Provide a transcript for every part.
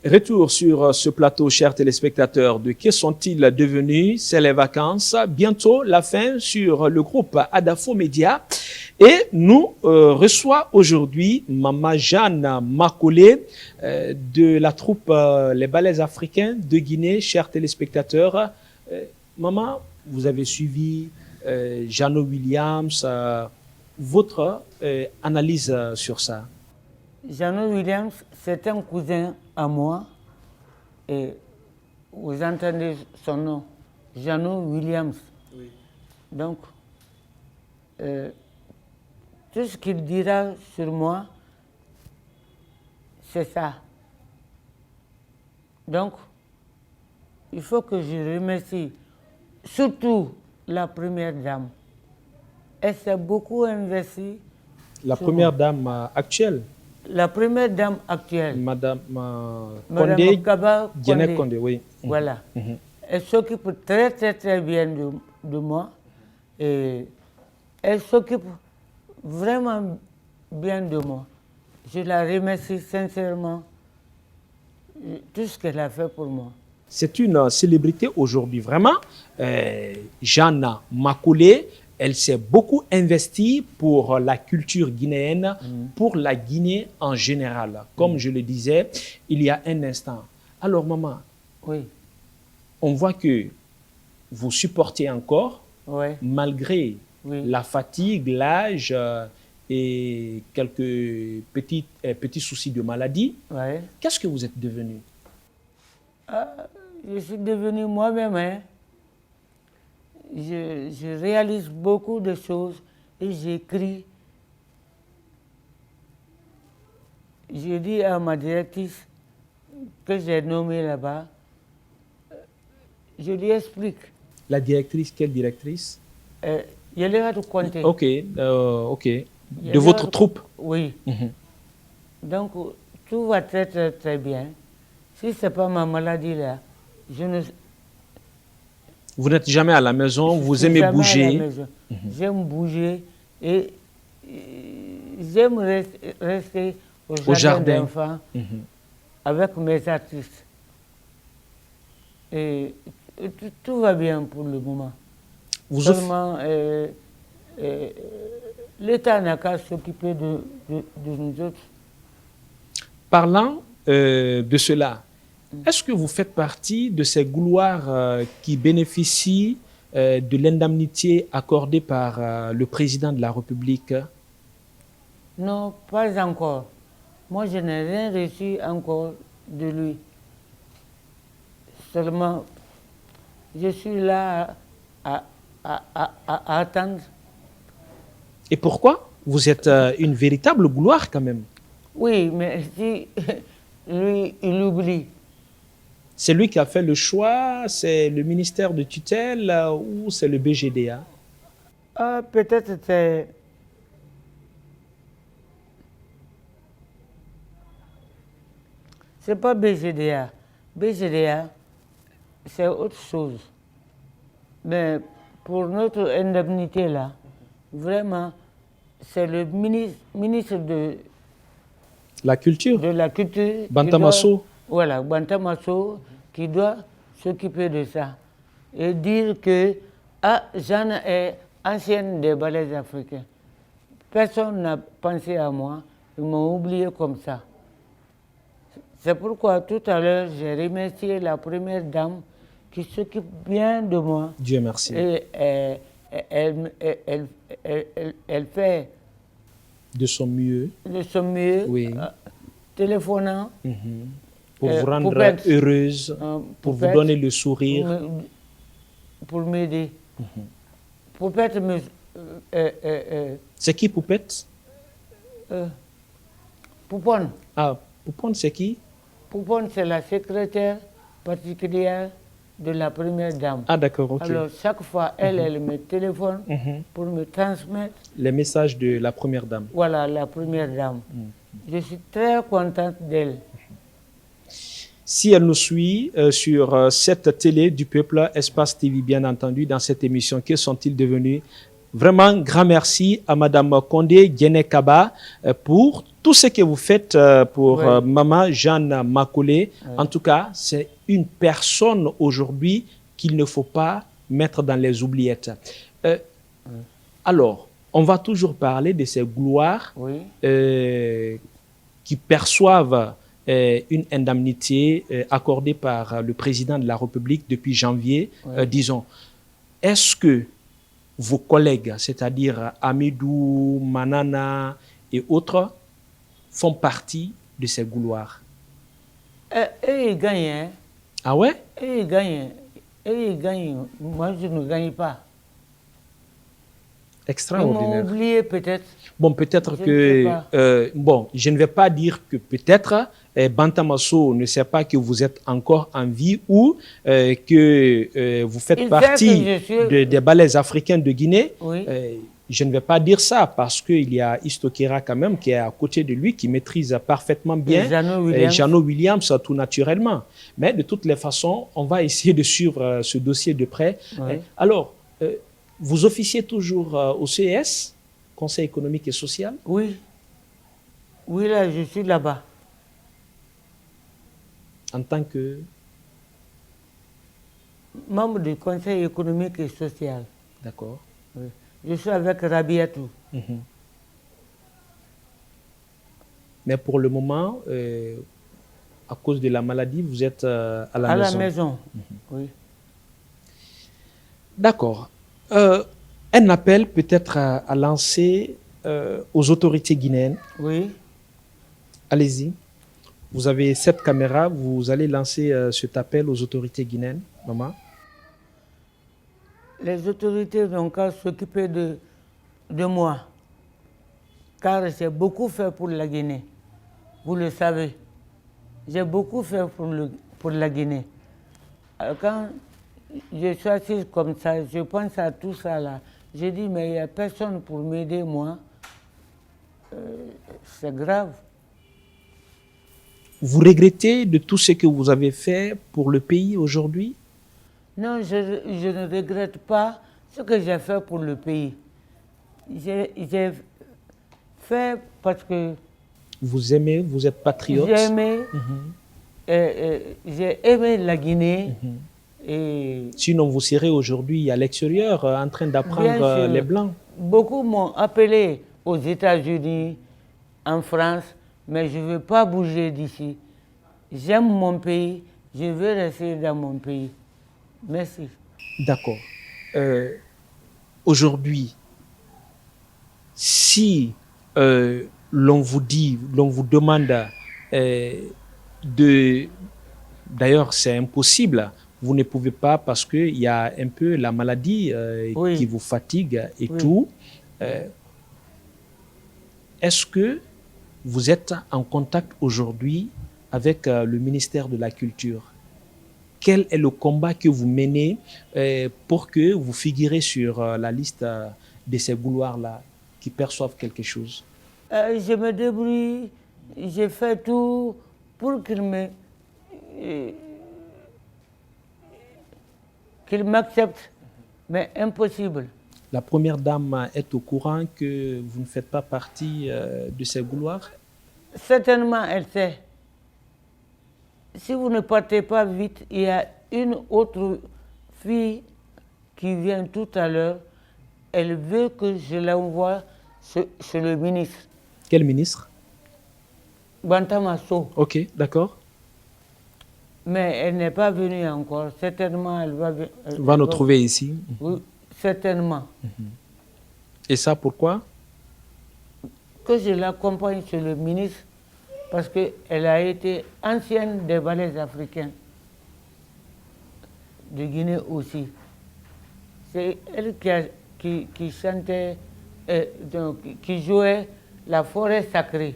Retour sur ce plateau, chers téléspectateurs, de Que sont-ils devenus? C'est les vacances. Bientôt la fin sur le groupe Adafo Média. Et nous reçoit aujourd'hui Maman Jeanne Makolé de la troupe Les Ballets Africains de Guinée. Chers téléspectateurs, Maman, vous avez suivi Jeannot Williams. Votre analyse sur ça? Jeannot Williams, c'est un cousin à moi, et vous entendez son nom, Jeannot Williams. Oui. Donc, tout ce qu'il dira sur moi, c'est ça. Donc, il faut que je remercie surtout la première dame. Elle s'est beaucoup investie. La première dame actuelle? La première dame actuelle. Madame Condé, Diané Condé, oui. Voilà. Elle s'occupe très bien de moi. Et elle s'occupe vraiment bien de moi. Je la remercie sincèrement tout ce qu'elle a fait pour moi. C'est une célébrité aujourd'hui, vraiment. Jeanne Makolé, elle s'est beaucoup investie pour la culture guinéenne, pour la Guinée en général, comme je le disais il y a un instant. Alors, maman, oui, on voit que vous supportez encore, oui, malgré oui, la fatigue, l'âge et quelques petits soucis de maladie. oui. Qu'est-ce que vous êtes devenu? Je suis devenu moi-même. Hein. Je réalise beaucoup de choses et j'écris. Je dis à ma directrice que j'ai nommée là-bas, je lui explique. La directrice, quelle directrice? Je l'ai raconté. Ok, ok. De votre troupe? Oui. Donc, tout va très bien. Si ce n'est pas ma maladie là, je ne... Vous n'êtes jamais à la maison, vous aimez bouger. J'aime bouger et j'aime rester au jardin d'enfants avec mes artistes. Et tout va bien pour le moment. Seulement, l'État n'a qu'à s'occuper de nous autres. Parlant de cela, est-ce que vous faites partie de ces gloires qui bénéficient de l'indemnité accordée par le président de la République? Non, pas encore. Moi, je n'ai rien reçu encore de lui. Seulement, je suis là à attendre. Et pourquoi? Vous êtes une véritable gloire quand même. Oui, mais si lui, il oublie. C'est lui qui a fait le choix, c'est le ministère de tutelle ou c'est le BGDA? Peut-être c'est... C'est pas BGDA. BGDA, c'est autre chose. Mais pour notre indemnité là, vraiment, c'est le ministre de la culture. De la culture. Bantamasso. Voilà, Bantamasso qui doit s'occuper de ça. Et dire que Jeanne est ancienne des ballets africains. Personne n'a pensé à moi. Ils m'ont oublié comme ça. C'est pourquoi tout à l'heure, j'ai remercié la première dame qui s'occupe bien de moi. Dieu merci. Et elle fait de son mieux. De son mieux. Oui. Téléphonant. Pour vous rendre heureuse, pour vous donner le sourire. Pour m'aider. Poupette me... c'est qui Poupette? Pouponne. Ah, Pouponne, c'est qui? Pouponne, c'est la secrétaire particulière de la première dame. Ah, d'accord, ok. Alors, chaque fois, elle me téléphone pour me transmettre... les messages de la première dame. Voilà, la première dame. Je suis très contente d'elle. Si elle nous suit sur cette télé du peuple, Espace TV, bien entendu, dans cette émission, que sont-ils devenus? Vraiment, grand merci à Madame Condé Guéné-Kaba pour tout ce que vous faites pour Maman Jeanne Makolé. En tout cas, c'est une personne aujourd'hui qu'il ne faut pas mettre dans les oubliettes. Alors, on va toujours parler de ces gloires qui perçoivent une indemnité accordée par le président de la République depuis janvier, disons. Est-ce que vos collègues, c'est-à-dire Amidou, Manana et autres, font partie de ces gloires? Et ils gagnent. Hein? Ah ouais? Et ils gagnent. Et ils gagnent. Moi, je ne gagne pas. Extraordinaire. Ils m'ont oublié peut-être. Bon, peut-être que... bon, je ne vais pas dire que peut-être Bantamasso ne sait pas que vous êtes encore en vie ou que vous faites partie des balais africains de Guinée. Je ne vais pas dire ça parce qu'il y a Istokera quand même qui est à côté de lui, qui maîtrise parfaitement bien Jeannot Williams tout naturellement. Mais de toutes les façons, on va essayer de suivre ce dossier de près. Alors, vous officiez toujours au CES, Conseil économique et social? Oui. Oui, là, je suis là-bas. En tant que? Membre du Conseil économique et social. D'accord. Oui. Je suis avec Rabiatou. Mais pour le moment, à cause de la maladie, vous êtes à la maison. À la maison, oui. D'accord. Un appel peut-être à lancer aux autorités guinéennes. Oui. Allez-y. Vous avez cette caméra, vous allez lancer cet appel aux autorités guinéennes, maman. Les autorités n'ont qu'à s'occuper de moi, car j'ai beaucoup fait pour la Guinée. Vous le savez. J'ai beaucoup fait pour la Guinée. Alors, quand je suis assise comme ça, je pense à tout ça là. J'ai dit, mais il n'y a personne pour m'aider, moi. C'est grave. Vous regrettez de tout ce que vous avez fait pour le pays aujourd'hui? Non, je ne regrette pas ce que j'ai fait pour le pays. J'ai fait parce que... Vous aimez, vous êtes patriote? J'ai aimé la Guinée. Et sinon, vous serez aujourd'hui à l'extérieur en train d'apprendre les Blancs. Beaucoup m'ont appelé aux États-Unis, en France, mais je ne veux pas bouger d'ici. J'aime mon pays, je veux rester dans mon pays. Merci. D'accord. Aujourd'hui, si l'on vous dit, l'on vous demande d'ailleurs c'est impossible, vous ne pouvez pas parce qu'il y a un peu la maladie qui vous fatigue et tout. Est-ce que vous êtes en contact aujourd'hui avec le ministère de la Culture? Quel est le combat que vous menez pour que vous figurez sur la liste de ces gloires-là qui perçoivent quelque chose? Je me débrouille, j'ai fait tout pour qu'il m'accepte, mais impossible. La première dame est au courant que vous ne faites pas partie de ces gloires? Certainement, elle sait. Si vous ne partez pas vite, il y a une autre fille qui vient tout à l'heure. Elle veut que je l'envoie chez le ministre. Quel ministre? Bantamasso. Ok, d'accord. Mais elle n'est pas venue encore. Certainement, elle va nous trouver ici. Oui, certainement. Et ça, pourquoi? Que je l'accompagne chez le ministre, parce qu'elle a été ancienne des ballets africains, de Guinée aussi. C'est elle qui chantait, donc, qui jouait la forêt sacrée.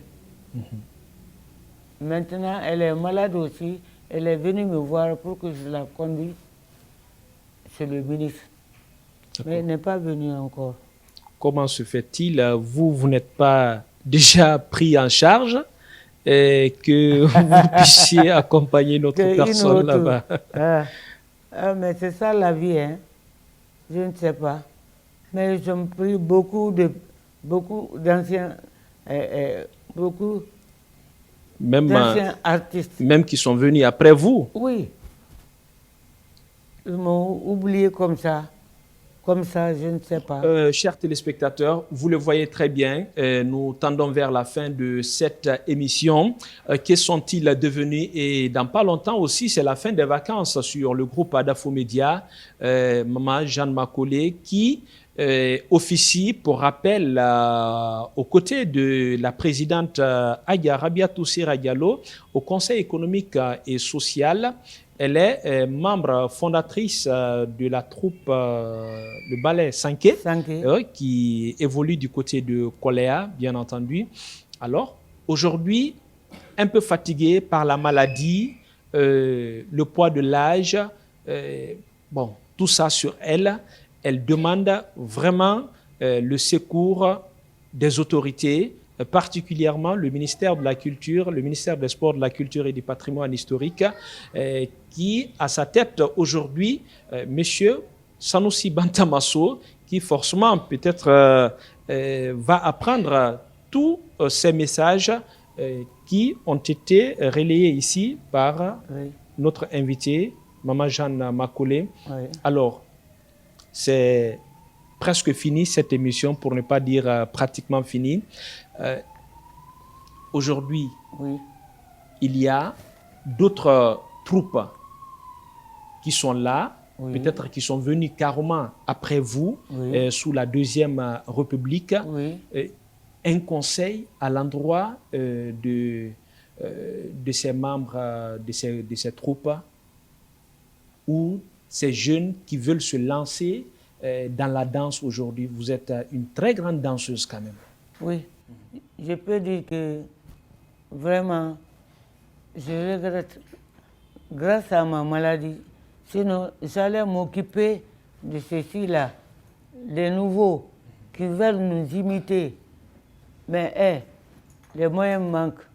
Maintenant, elle est malade aussi. Elle est venue me voir pour que je la conduise chez le ministre. Mais elle n'est pas venue encore. Comment se fait-il, vous n'êtes pas déjà pris en charge et que vous puissiez accompagner notre personne là-bas? Mais c'est ça la vie, hein. Je ne sais pas. Mais ils ont pris beaucoup d'anciens beaucoup Même, d'anciens artistes. même qui sont venus après vous. Oui. Ils m'ont oublié comme ça. Comme ça, je ne sais pas. Chers téléspectateurs, vous le voyez très bien, nous tendons vers la fin de cette émission. Que sont-ils devenus? Et dans pas longtemps aussi, c'est la fin des vacances sur le groupe Adafo Média. Maman Jeanne Macaulay qui officie, pour rappel, aux côtés de la présidente Aya Rabiatou Sira Diallo au Conseil économique et social. Elle est membre fondatrice de la troupe, le ballet Sanké, qui évolue du côté de Koléa, bien entendu. Alors, aujourd'hui, un peu fatiguée par la maladie, le poids de l'âge, bon, tout ça sur elle, elle demande vraiment le secours des autorités, particulièrement le ministère de la Culture, le ministère des Sports, de la Culture et du Patrimoine historique, qui a sa tête aujourd'hui, monsieur Sanoussi Bantamasso, qui forcément peut-être va apprendre tous ces messages qui ont été relayés ici par notre invité, Maman Jeanne Macaulay. Alors, c'est presque fini cette émission, pour ne pas dire pratiquement fini. Aujourd'hui, il y a d'autres troupes qui sont là, peut-être qui sont venues carrément après vous, sous la Deuxième République. Un conseil à l'endroit de ces membres de ces troupes ou ces jeunes qui veulent se lancer dans la danse aujourd'hui. Vous êtes une très grande danseuse quand même. Oui, je peux dire que vraiment, je regrette, grâce à ma maladie, sinon j'allais m'occuper de ceci-là, les nouveaux qui veulent nous imiter. Mais les moyens me manquent.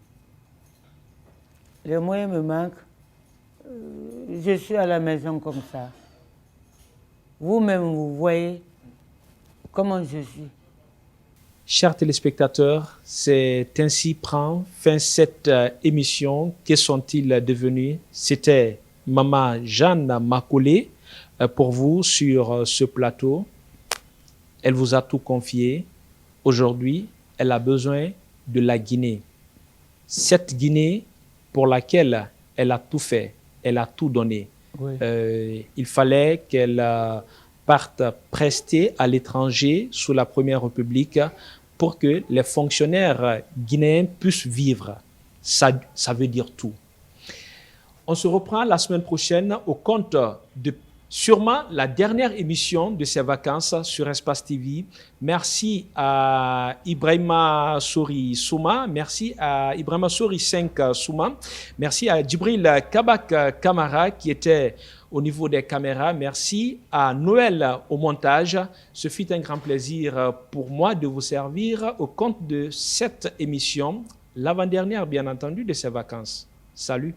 Les moyens me manquent. Je suis à la maison comme ça. Vous-même, vous voyez comment je suis. Chers téléspectateurs, c'est ainsi prend fin cette émission. Que sont-ils devenus? C'était Maman Jeanne Macaulay pour vous sur ce plateau. Elle vous a tout confié. Aujourd'hui, elle a besoin de la Guinée. Cette Guinée pour laquelle elle a tout fait, elle a tout donné. Il fallait qu'elle parte prester à l'étranger sous la Première République pour que les fonctionnaires guinéens puissent vivre. Ça veut dire tout. On se reprend la semaine prochaine au compte de sûrement la dernière émission de ces vacances sur Espace TV. Merci à Ibrahima Sori Souma, merci à Ibrahima Sori 5 Souma, merci à Djibril Kabak Kamara qui était au niveau des caméras, merci à Noël au montage. Ce fut un grand plaisir pour moi de vous servir au compte de cette émission, l'avant-dernière bien entendu de ces vacances. Salut.